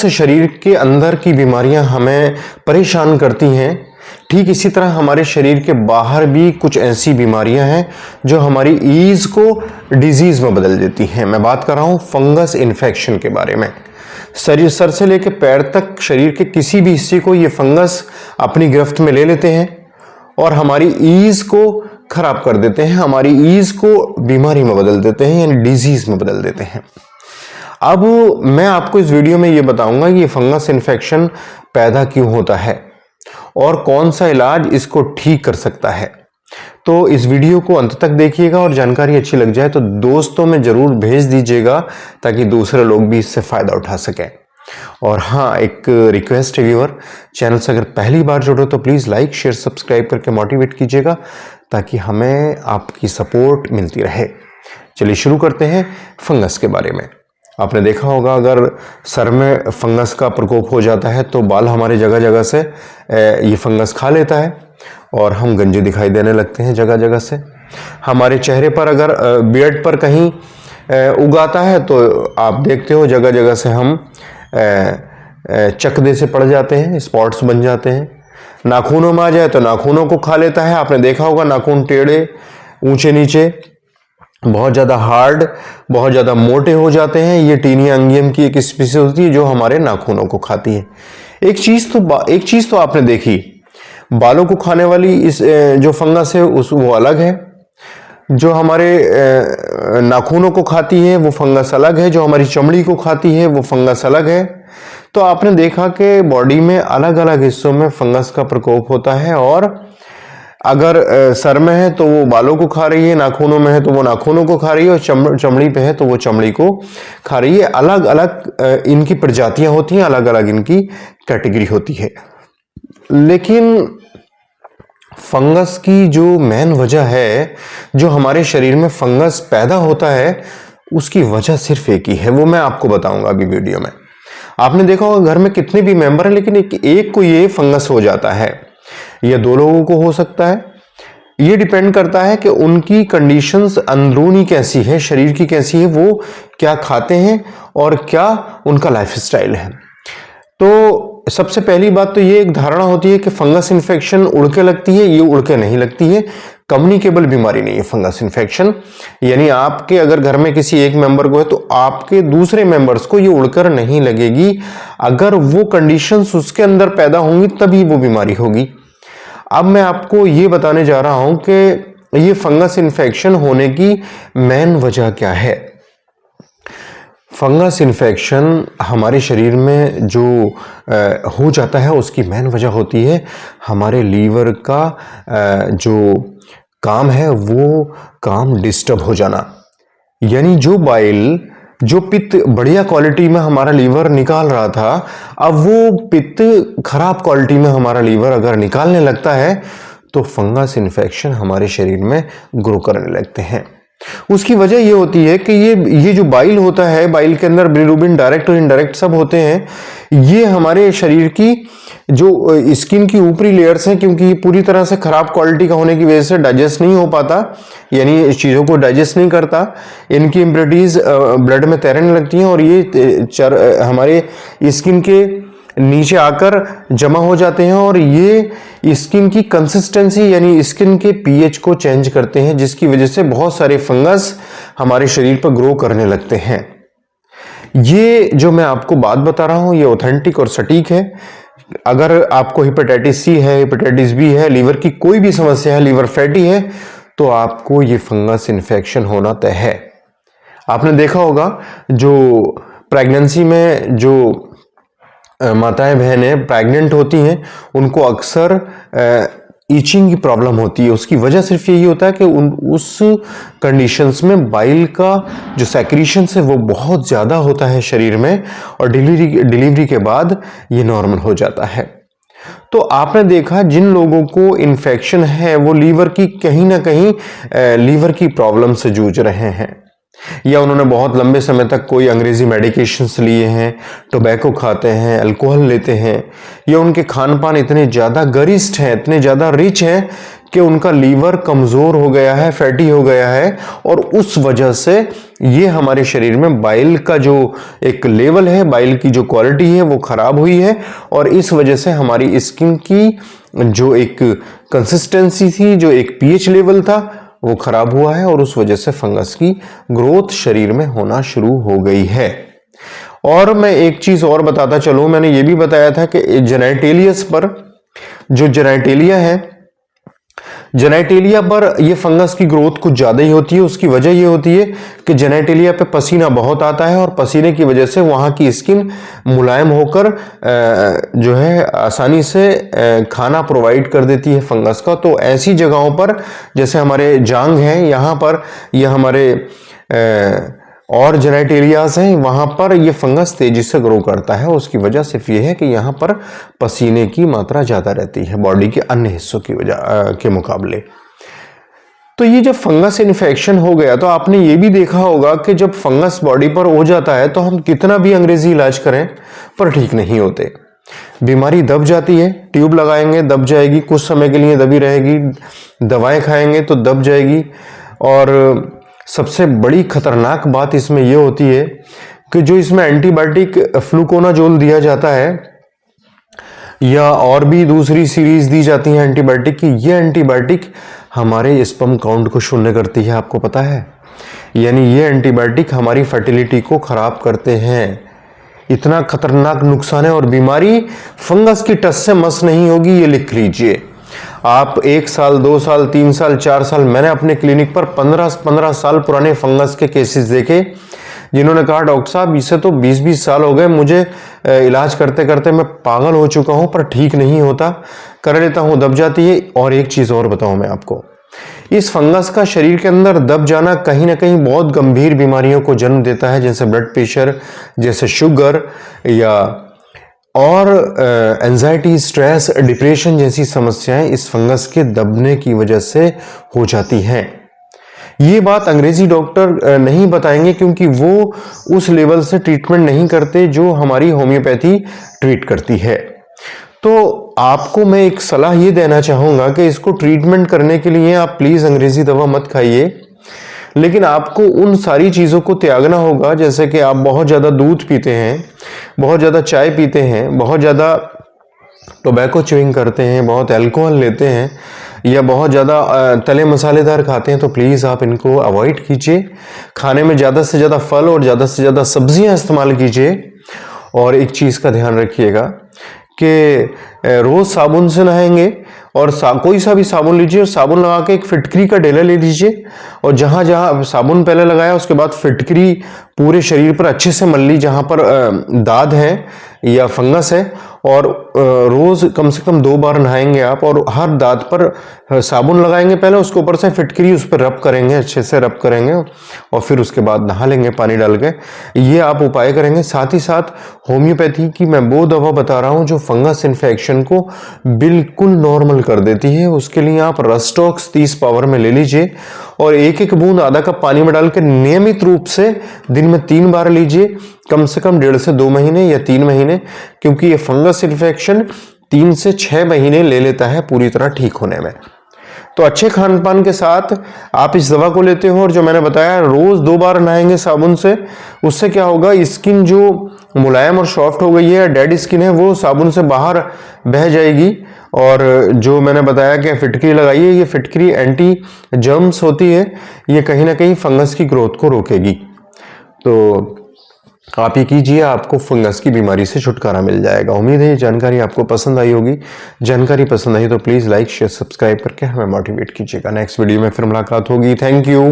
से शरीर के अंदर की बीमारियां हमें परेशान करती हैं, ठीक इसी तरह हमारे शरीर के बाहर भी कुछ ऐसी बीमारियां हैं जो हमारी ईज को डिजीज में बदल देती हैं। मैं बात कर रहा हूं फंगस इन्फेक्शन के बारे में। सर से लेकर पैर तक शरीर के किसी भी हिस्से को ये फंगस अपनी गिरफ्त में ले लेते हैं और हमारी ईज को खराब कर देते हैं, हमारी ईज को बीमारी में बदल देते हैं, यानी डिजीज में बदल देते हैं। अब मैं आपको इस वीडियो में ये बताऊंगा कि ये फंगस इन्फेक्शन पैदा क्यों होता है और कौन सा इलाज इसको ठीक कर सकता है। तो इस वीडियो को अंत तक देखिएगा और जानकारी अच्छी लग जाए तो दोस्तों में जरूर भेज दीजिएगा ताकि दूसरे लोग भी इससे फायदा उठा सकें। और हाँ, एक रिक्वेस्ट है व्यूअर, चैनल से अगर पहली बार जुड़े तो प्लीज लाइक शेयर सब्सक्राइब करके मोटिवेट कीजिएगा ताकि हमें आपकी सपोर्ट मिलती रहे। चलिए शुरू करते हैं फंगस के बारे में। आपने देखा होगा अगर सर में फंगस का प्रकोप हो जाता है तो बाल हमारे जगह जगह से ये फंगस खा लेता है और हम गंजे दिखाई देने लगते हैं जगह जगह से। हमारे चेहरे पर अगर बियर्ड पर कहीं उगाता है तो आप देखते हो जगह जगह से हम चकदे से पड़ जाते हैं, स्पॉट्स बन जाते हैं। नाखूनों में आ जाए तो नाखूनों को खा लेता है। आपने देखा होगा नाखून टेढ़े, ऊंचे नीचे, बहुत ज़्यादा हार्ड, बहुत ज़्यादा मोटे हो जाते हैं। ये टीनिया अंगियम की एक स्पीसीज होती है जो हमारे नाखूनों को खाती है। एक चीज़ तो आपने देखी, बालों को खाने वाली इस जो फंगस है वो अलग है, जो हमारे नाखूनों को खाती है वो फंगस अलग है, जो हमारी चमड़ी को खाती है वो फंगस अलग है। तो आपने देखा कि बॉडी में अलग अलग हिस्सों में फंगस का प्रकोप होता है और अगर सर में है तो वो बालों को खा रही है, नाखूनों में है तो वो नाखूनों को खा रही है और चमड़ी पे है तो वो चमड़ी को खा रही है। अलग अलग इनकी प्रजातियां होती हैं, अलग अलग इनकी कैटेगरी होती है। लेकिन फंगस की जो मेन वजह है, जो हमारे शरीर में फंगस पैदा होता है, उसकी वजह सिर्फ एक ही है, वो मैं आपको बताऊंगा अभी वीडियो में। आपने देखा होगा घर में कितने भी मेंबर हैं लेकिन एक को ये फंगस हो जाता है या दो लोगों को हो सकता है। ये डिपेंड करता है कि उनकी कंडीशंस अंदरूनी कैसी है, शरीर की कैसी है, वो क्या खाते हैं और क्या उनका लाइफस्टाइल है। तो सबसे पहली बात तो ये एक धारणा होती है कि फंगस इन्फेक्शन उड़ के लगती है, ये उड़ के नहीं लगती है। कम्युनिकेबल बीमारी नहीं है फंगस इन्फेक्शन, यानी आपके अगर घर में किसी एक मेंबर को है तो आपके दूसरे मेंबर्स को ये उड़कर नहीं लगेगी। अगर वो कंडीशंस उसके अंदर पैदा होंगी तभी वो बीमारी होगी। अब मैं आपको ये बताने जा रहा हूं कि ये फंगस इन्फेक्शन होने की मेन वजह क्या है। फंगस इन्फेक्शन हमारे शरीर में जो हो जाता है उसकी मेन वजह होती है हमारे लीवर का जो काम है वो काम डिस्टर्ब हो जाना। यानी जो बाइल, जो पित्त बढ़िया क्वालिटी में हमारा लीवर निकाल रहा था, अब वो पित्त खराब क्वालिटी में हमारा लीवर अगर निकालने लगता है तो फंगस इन्फेक्शन हमारे शरीर में ग्रो करने लगते हैं। उसकी वजह ये होती है कि ये जो बाइल होता है, बाइल के अंदर बिलिरुबिन डायरेक्ट और इनडायरेक्ट सब होते हैं। ये हमारे शरीर की जो स्किन की ऊपरी लेयर्स हैं, क्योंकि ये पूरी तरह से खराब क्वालिटी का होने की वजह से डाइजेस्ट नहीं हो पाता, यानी इस चीज़ों को डाइजेस्ट नहीं करता। इनकी इम्प्योरिटीज ब्लड में तैरने लगती हैं और ये हमारे स्किन के नीचे आकर जमा हो जाते हैं और ये स्किन की कंसिस्टेंसी यानी स्किन के पीएच को चेंज करते हैं, जिसकी वजह से बहुत सारे फंगस हमारे शरीर पर ग्रो करने लगते हैं। ये जो मैं आपको बात बता रहा हूं ये ऑथेंटिक और सटीक है। अगर आपको हेपेटाइटिस सी है, हेपेटाइटिस बी है, लीवर की कोई भी समस्या है, लीवर फैटी है, तो आपको ये फंगस इन्फेक्शन होना तय है। आपने देखा होगा जो प्रेगनेंसी में जो माताएं बहनें प्रेग्नेंट होती हैं उनको अक्सर ईचिंग की प्रॉब्लम होती है। उसकी वजह सिर्फ यही होता है कि उस कंडीशंस में बाइल का जो सेक्रीशन है वो बहुत ज़्यादा होता है शरीर में और डिलीवरी के बाद ये नॉर्मल हो जाता है। तो आपने देखा जिन लोगों को इन्फेक्शन है वो लीवर की कहीं ना कहीं लीवर की प्रॉब्लम से जूझ रहे हैं। या उन्होंने बहुत लंबे समय तक कोई अंग्रेजी मेडिकेशंस लिए हैं, टोबैको खाते हैं, अल्कोहल लेते हैं, या उनके खान पान इतने ज़्यादा गरिष्ठ हैं, इतने ज़्यादा रिच हैं कि उनका लीवर कमज़ोर हो गया है, फैटी हो गया है, और उस वजह से ये हमारे शरीर में बाइल का जो एक लेवल है, बाइल की जो क्वालिटी है वो ख़राब हुई है, और इस वजह से हमारी स्किन की जो एक कंसिस्टेंसी थी, जो एक पीएच लेवल था, वो खराब हुआ है, और उस वजह से फंगस की ग्रोथ शरीर में होना शुरू हो गई है। और मैं एक चीज और बताता चलूं, मैंने ये भी बताया था कि जेनेटिलियस पर, जो जेनेटिलिया है, जेनेटिलिया पर ये फंगस की ग्रोथ कुछ ज्यादा ही होती है। उसकी वजह ये होती है कि जेनेटिलिया पे पसीना बहुत आता है, और पसीने की वजह से वहां की स्किन मुलायम होकर जो है आसानी से खाना प्रोवाइड कर देती है फंगस का। तो ऐसी जगहों पर जैसे हमारे जांग हैं, यहाँ पर ये हमारे और जेनेटिलियाज हैं, वहां पर ये फंगस तेजी से ग्रो करता है। उसकी वजह सिर्फ ये है कि यहाँ पर पसीने की मात्रा ज्यादा रहती है बॉडी के अन्य हिस्सों की वजह के मुकाबले। तो ये जब फंगस इन्फेक्शन हो गया, तो आपने ये भी देखा होगा कि जब फंगस बॉडी पर हो जाता है तो हम कितना भी अंग्रेजी इलाज करें पर ठीक नहीं होते। बीमारी दब जाती है, ट्यूब लगाएंगे दब जाएगी, कुछ समय के लिए दबी रहेगी, दवाएं खाएंगे तो दब जाएगी। और सबसे बड़ी खतरनाक बात इसमें यह होती है कि जो इसमें एंटीबायोटिक फ्लूकोनाजोल दिया जाता है, या और भी दूसरी सीरीज दी जाती है एंटीबायोटिक की, ये एंटीबायोटिक हमारे स्पर्म काउंट को शून्य करती है, आपको पता है। यानी ये एंटीबायोटिक हमारी फर्टिलिटी को खराब करते हैं। इतना खतरनाक नुकसान है, और बीमारी फंगस की टच से मस नहीं होगी, ये लिख लीजिए। आप 1 साल, 2 साल, 3 साल, 4 साल, मैंने अपने क्लिनिक पर 15 साल पुराने फंगस के केसेस देखे, जिन्होंने कहा डॉक्टर साहब इसे तो 20 साल हो गए, मुझे इलाज करते करते मैं पागल हो चुका हूं, पर ठीक नहीं होता, कर लेता हूं दब जाती है। और एक चीज और बताऊं मैं आपको, इस फंगस का शरीर के अंदर दब जाना कहीं ना कहीं बहुत गंभीर बीमारियों को जन्म देता है, जैसे ब्लड प्रेशर, जैसे शुगर, या और एंजाइटी, स्ट्रेस, डिप्रेशन जैसी समस्याएं इस फंगस के दबने की वजह से हो जाती हैं। ये बात अंग्रेजी डॉक्टर नहीं बताएंगे, क्योंकि वो उस लेवल से ट्रीटमेंट नहीं करते जो हमारी होम्योपैथी ट्रीट करती है। तो आपको मैं एक सलाह ये देना चाहूंगा कि इसको ट्रीटमेंट करने के लिए आप प्लीज अंग्रेजी दवा मत खाइए, लेकिन आपको उन सारी चीज़ों को त्यागना होगा, जैसे कि आप बहुत ज़्यादा दूध पीते हैं, बहुत ज़्यादा चाय पीते हैं, बहुत ज़्यादा टोबैको च्यूइंग करते हैं, बहुत अल्कोहल लेते हैं, या बहुत ज़्यादा तले मसालेदार खाते हैं, तो प्लीज़ आप इनको अवॉइड कीजिए। खाने में ज़्यादा से ज़्यादा फल और ज़्यादा से ज़्यादा सब्जियां इस्तेमाल कीजिए। और एक चीज़ का ध्यान रखिएगा कि रोज़ साबुन से नहाएंगे, और कोई सा भी साबुन लीजिए, और साबुन लगा के एक फिटकरी का डेला ले लीजिए, और जहां जहां साबुन पहले लगाया उसके बाद फिटकरी पूरे शरीर पर अच्छे से मल ली, जहां पर दाद है या फंगस है, और रोज कम से कम 2 बार नहाएंगे आप, और हर दांत पर साबुन लगाएंगे पहले, उसके ऊपर से फिटकरी उस पर रब करेंगे, अच्छे से रब करेंगे, और फिर उसके बाद नहा लेंगे पानी डाल के। ये आप उपाय करेंगे। साथ ही साथ होम्योपैथी की मैं वो दवा बता रहा हूँ जो फंगस इन्फेक्शन को बिल्कुल नॉर्मल कर देती है। उसके लिए आप रस्टॉक्स 30 पावर में ले लीजिए, और एक एक बूंद आधा कप पानी में डाल के नियमित रूप से दिन में 3 बार लीजिए, कम से कम 1.5 से 2 महीने या 3 महीने, क्योंकि ये फंगस इन्फेक्शन 3 से 6 महीने ले लेता है पूरी तरह ठीक होने में। तो अच्छे खान पान के साथ आप इस दवा को लेते हो, और जो मैंने बताया रोज 2 बार नहाएंगे साबुन से, उससे क्या होगा, स्किन जो मुलायम और सॉफ्ट हो गई है, डेड स्किन है, वो साबुन से बाहर बह जाएगी। और जो मैंने बताया कि फिटकरी लगाइए, ये फिटकरी एंटी जर्म्स होती है, ये कहीं ना कहीं फंगस की ग्रोथ को रोकेगी। तो आप ये कीजिए, आपको फंगस की बीमारी से छुटकारा मिल जाएगा। उम्मीद है ये जानकारी आपको पसंद आई होगी। जानकारी पसंद आई तो प्लीज़ लाइक, शेयर, सब्सक्राइब करके हमें मोटिवेट कीजिएगा। नेक्स्ट वीडियो में फिर मुलाकात होगी। Thank you.